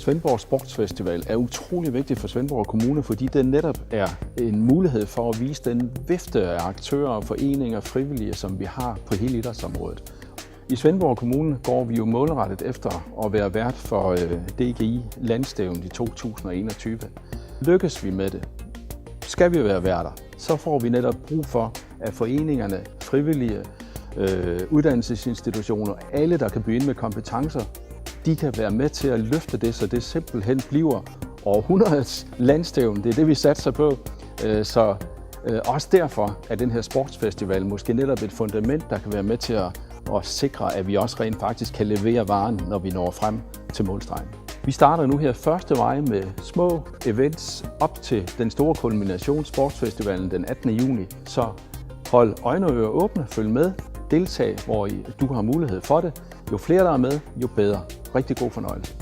Svendborg Sportsfestival er utrolig vigtig for Svendborg Kommune, fordi det netop er en mulighed for at vise den vifte af aktører, foreninger og frivillige, som vi har på hele idrætsområdet. I Svendborg Kommune går vi jo målrettet efter at være vært for DGI Landstævnet i 2021. Lykkes vi med det, skal vi være værter, så får vi netop brug for, at foreningerne, frivillige, uddannelsesinstitutioner, alle der kan byde ind med kompetencer, de kan være med til at løfte det, så det simpelthen bliver århundredets landstævne. Det er det, vi satser på. Så også derfor er den her sportsfestival måske netop et fundament, der kan være med til at sikre, at vi også rent faktisk kan levere varen, når vi når frem til målstregen. Vi starter nu her 1. maj med små events op til den store kulmination, Sportsfestivalen den 18. juni. Så hold øjne og ører åbne, følg med, deltag, hvor du har mulighed for det. Jo flere der er med, jo bedre. Rigtig god fornøjelse.